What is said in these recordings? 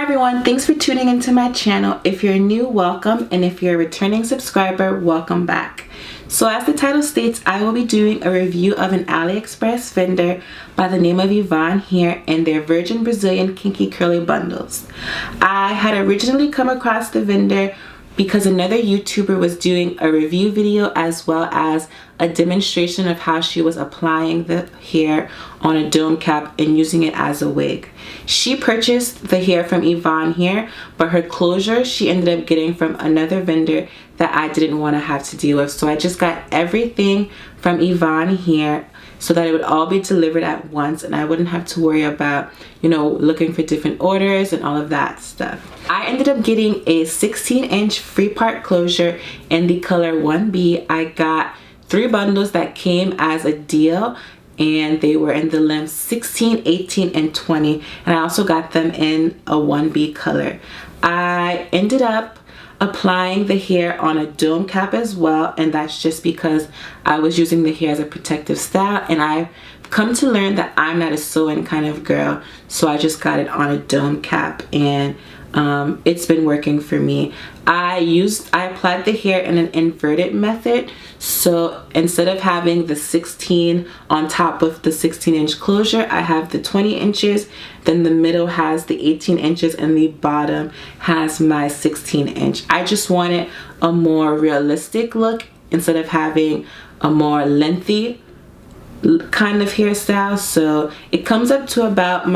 everyone, thanks for tuning into my channel. If you're new, welcome, and if you're a returning subscriber, welcome back. So as the title states, I will be doing a review of an AliExpress vendor by the name of Yvonne here and their Virgin Brazilian Kinky Curly Bundles. I had originally come across the vendor because another YouTuber was doing a review video as well as a demonstration of how she was applying the hair on a dome cap and using it as a wig. She purchased the hair from Yvonne here, but her closure she ended up getting from another vendor that I didn't want to have to deal with. So I just got everything from Yvonne here so that it would all be delivered at once and I wouldn't have to worry about, you know, looking for different orders and all of that stuff. I ended up getting a 16-inch free part closure in the color 1B. I got 3 bundles that came as a deal and they were in the length 16, 18, and 20, and I also got them in a 1B color. I ended up applying the hair on a dome cap as well, and that's just because I was using the hair as a protective style, and I've come to learn that I'm not a sew-in kind of girl, so I just got it on a dome cap, and it's been working for me. I applied the hair in an inverted method, so instead of having the 16 on top of the 16-inch closure, I have the 20 inches, then the middle has the 18 inches, and the bottom has my 16-inch. I just wanted a more realistic look instead of having a more lengthy kind of hairstyle. So it comes up to about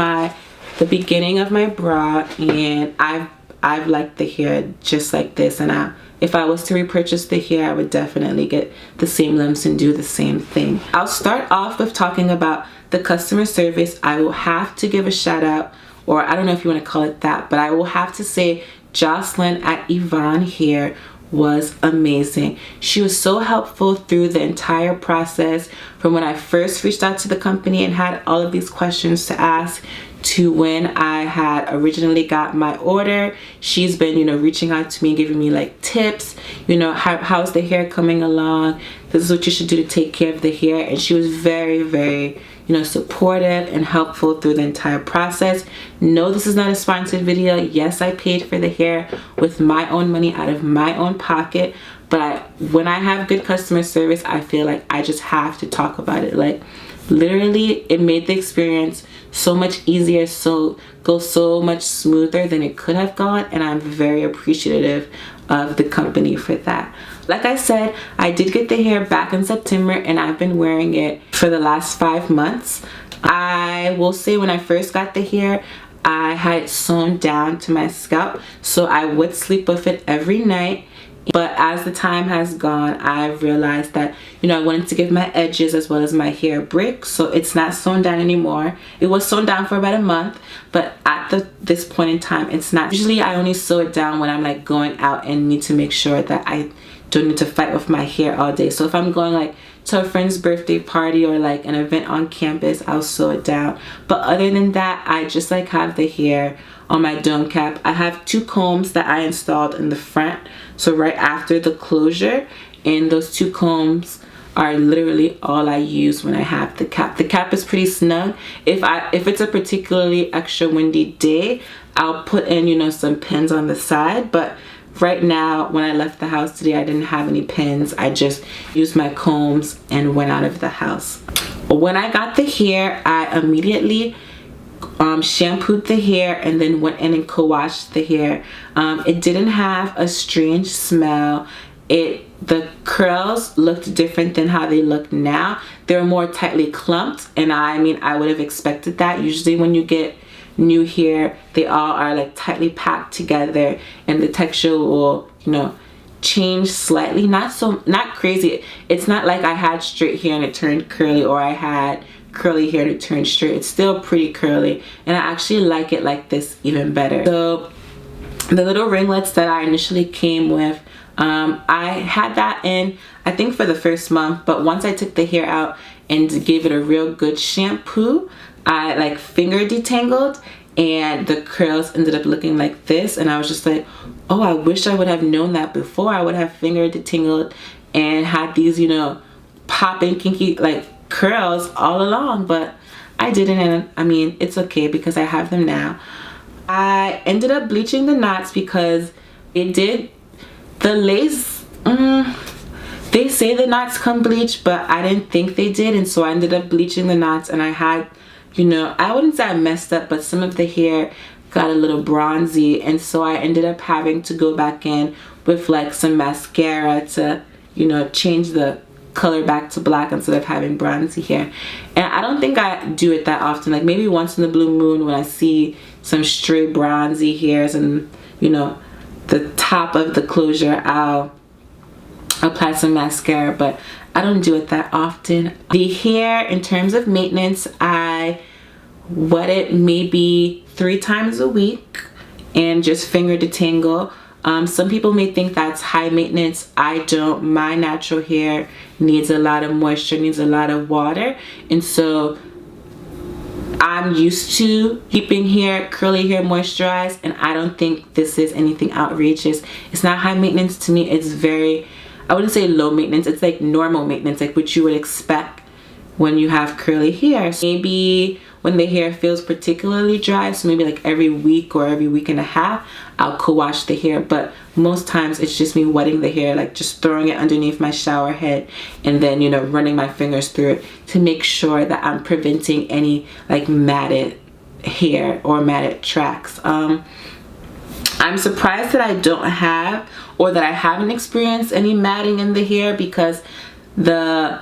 the beginning of my brow, and I've liked the hair just like this, and if I was to repurchase the hair, I would definitely get the same lengths and do the same thing. I'll start off with talking about the customer service. I will have to give a shout out, or I don't know if you want to call it that, but I will have to say Jocelyn at Yvonne here was amazing. She was so helpful through the entire process, from when I first reached out to the company and had all of these questions to ask to when I had originally got my order. She's been, you know, reaching out to me, giving me like tips, you know, how's the hair coming along, this is what you should do to take care of the hair. And she was very, very, you know, supportive and helpful through the entire process. No, this is not a sponsored video. Yes, I paid for the hair with my own money out of my own pocket, but when I have good customer service, I feel like I just have to talk about it. Like, literally, it made the experience so much easier, go so much smoother than it could have gone, and I'm very appreciative of the company for that. Like I said, I did get the hair back in September, and I've been wearing it for the last 5 months. I will say when I first got the hair, I had it sewn down to my scalp, so I would sleep with it every night. But as the time has gone, I've realized that, you know, I wanted to give my edges as well as my hair a break, so it's not sewn down anymore. It was sewn down for about a month, but at this point in time, it's not. Usually I only sew it down when I'm like going out and need to make sure that I don't need to fight with my hair all day. So if I'm going like to a friend's birthday party or like an event on campus, I'll sew it down. But other than that, I just like have the hair on my dome cap. I have 2 combs that I installed in the front, so right after the closure, and those 2 combs are literally all I use when I have the cap. The cap is pretty snug. If it's a particularly extra windy day, I'll put in, you know, some pins on the side, but right now, when I left the house today, I didn't have any pins. I just used my combs and went out of the house. When I got the hair, I immediately shampooed the hair and then went in and co-washed the hair. It didn't have a strange smell. The curls looked different than how they look now. They were more tightly clumped, and I mean, I would have expected that. Usually when you get new hair, they all are like tightly packed together, and the texture will, you know, change slightly. Not crazy. It's not like I had straight hair and it turned curly, or I had curly hair to turn straight. It's still pretty curly, and I actually like it like this even better. So the little ringlets that I initially came with, I had that in, I think, for the first month, but once I took the hair out and gave it a real good shampoo, I like finger detangled, and the curls ended up looking like this, and I was just like, oh, I wish I would have known that before. I would have finger detangled and had these, you know, popping kinky like curls all along, but I didn't, and I mean, it's okay because I have them now. I ended up bleaching the knots because it did, the lace, they say the knots come bleached, but I didn't think they did, and so I ended up bleaching the knots, and I had, you know, I wouldn't say I messed up, but some of the hair got a little bronzy, and so I ended up having to go back in with like some mascara to, you know, change the color back to black instead of having bronzy hair. And I don't think I do it that often, like maybe once in the blue moon when I see some stray bronzy hairs and, you know, the top of the closure, I'll apply some mascara, but I don't do it that often. The hair, in terms of maintenance, I wet it maybe 3 times a week and just finger detangle. Some people may think that's high maintenance. I don't. My natural hair needs a lot of moisture, needs a lot of water, and so I'm used to keeping hair, curly hair moisturized, and I don't think this is anything outrageous. It's not high maintenance to me. It's very, I wouldn't say low maintenance. It's like normal maintenance, like what you would expect when you have curly hair. Maybe when the hair feels particularly dry, so maybe like every week or every week and a half, I'll co-wash the hair, but most times it's just me wetting the hair, like just throwing it underneath my shower head and then, you know, running my fingers through it to make sure that I'm preventing any like matted hair or matted tracks. I'm surprised that I don't have, or that I haven't experienced any matting in the hair, because the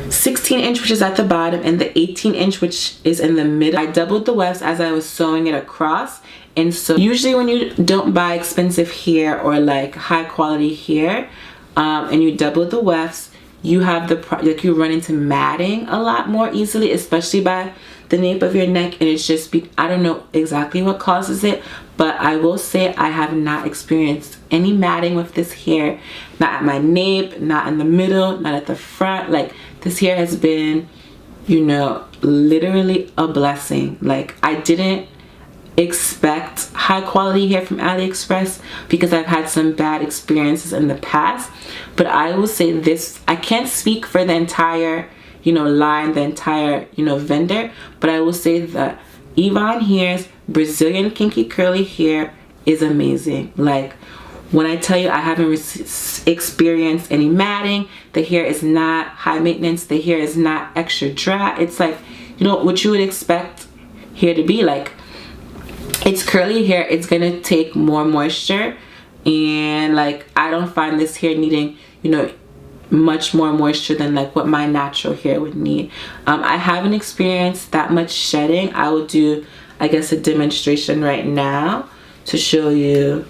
16-inch, which is at the bottom, and the 18-inch, which is in the middle, I doubled the wefts as I was sewing it across. And so usually when you don't buy expensive hair or like high quality hair, and you double the wefts, you have the like you run into matting a lot more easily, especially by the nape of your neck. And it's just I don't know exactly what causes it, but I will say I have not experienced any matting with this hair. Not at my nape, not in the middle, not at the front. Like, this hair has been, you know, literally a blessing. Like, I didn't expect high quality hair from AliExpress because I've had some bad experiences in the past, but I will say this, I can't speak for the entire, you know, line, the entire, you know, vendor, but I will say that Yvonne Hair's Brazilian kinky curly hair is amazing. Like, when I tell you I haven't experienced any matting, the hair is not high maintenance, the hair is not extra dry. It's like, you know, what you would expect hair to be like. It's curly hair, it's gonna take more moisture, and like, I don't find this hair needing, you know, much more moisture than like what my natural hair would need. I haven't experienced that much shedding. I will do, I guess, a demonstration right now to show you.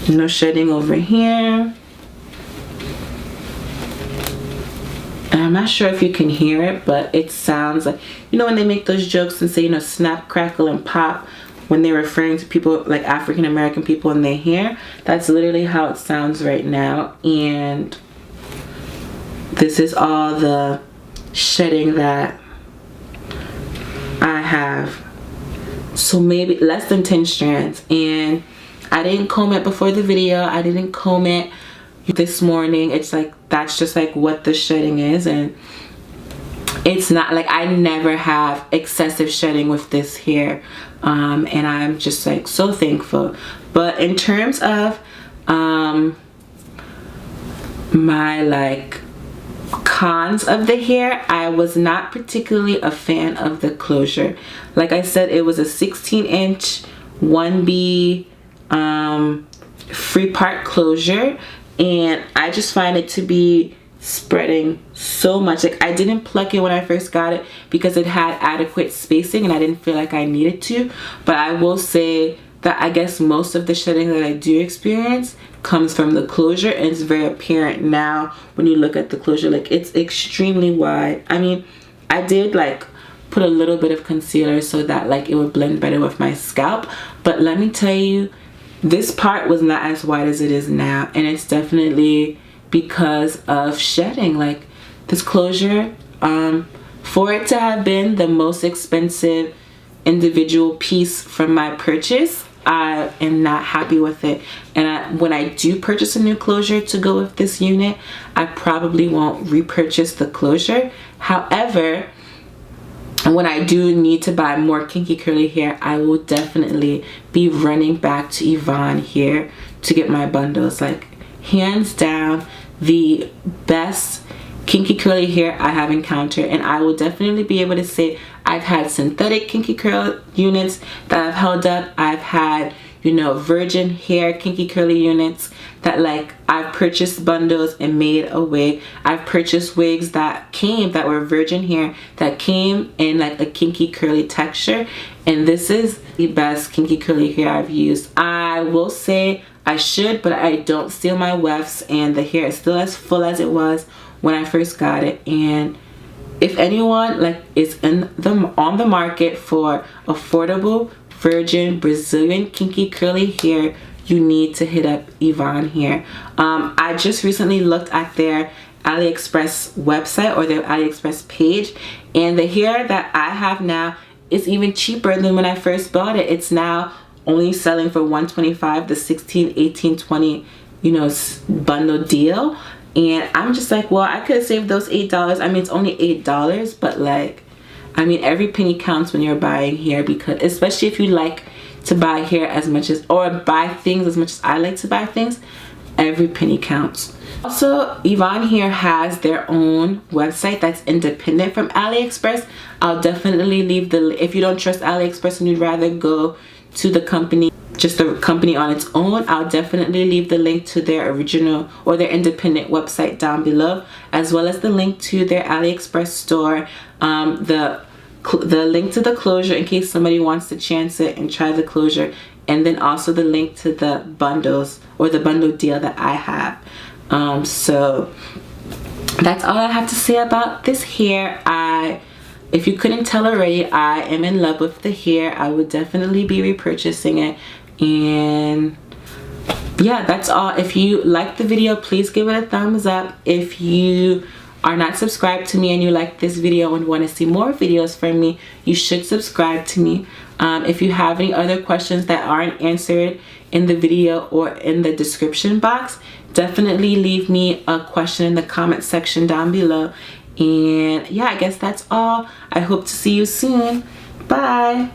No shedding over here. And I'm not sure if you can hear it, but it sounds like, you know, when they make those jokes and say, you know, snap, crackle, and pop, when they're referring to people like African American people and their hair, that's literally how it sounds right now. And this is all the shedding that I have. So maybe less than 10 strands. And I didn't comb it before the video. I didn't comb it this morning. It's like, that's just like what the shedding is, and it's not like, I never have excessive shedding with this hair, and I'm just like so thankful. But in terms of my like cons of the hair, I was not particularly a fan of the closure. Like I said, it was a 16-inch 1B free part closure, and I just find it to be spreading so much. Like, I didn't pluck it when I first got it because it had adequate spacing and I didn't feel like I needed to. But I will say that I guess most of the shedding that I do experience comes from the closure, and it's very apparent now when you look at the closure. Like, it's extremely wide. I mean, I did like put a little bit of concealer so that like it would blend better with my scalp, but let me tell you, this part was not as wide as it is now, and it's definitely because of shedding. Like, this closure, for it to have been the most expensive individual piece from my purchase, I am not happy with it. And when I do purchase a new closure to go with this unit, I probably won't repurchase the closure. However, when I do need to buy more kinky curly hair, I will definitely be running back to Yvonne here to get my bundles. Like, hands down, the best kinky curly hair I have encountered. And I will definitely be able to say I've had synthetic kinky curl units that I've held up. I've had, you know, virgin hair kinky curly units that, like, I've purchased bundles and made a wig. I've purchased wigs that were virgin hair that came in like a kinky curly texture, and this is the best kinky curly hair I've used. I will say I should, but I don't steal my wefts, and the hair is still as full as it was when I first got it. And if anyone like is on the market for affordable virgin Brazilian kinky curly hair, you need to hit up Yvonne here. I just recently looked at their AliExpress website or their AliExpress page, and the hair that I have now is even cheaper than when I first bought it. It's now only selling for $125, the 16, 18, 20, you know, bundle deal. And I'm just like, well, I could have saved those $8. I mean, it's only $8, but like, I mean, every penny counts when you're buying hair, because especially if you like to buy hair as much as, or buy things as much as I like to buy things, every penny counts. Also, Yvonne here has their own website that's independent from AliExpress. I'll definitely leave the, if you don't trust AliExpress and you'd rather go to the company, just the company on its own, I'll definitely leave the link to their original or their independent website down below, as well as the link to their AliExpress store, the link to the closure in case somebody wants to chance it and try the closure, and then also the link to the bundles or the bundle deal that I have. So that's all I have to say about this hair. If you couldn't tell already, I am in love with the hair. I would definitely be repurchasing it. And yeah, that's all. If you liked the video, please give it a thumbs up. If you are not subscribed to me and you like this video and want to see more videos from me, you should subscribe to me. If you have any other questions that aren't answered in the video or in the description box, definitely leave me a question in the comment section down below. And yeah, I guess that's all. I hope to see you soon. Bye.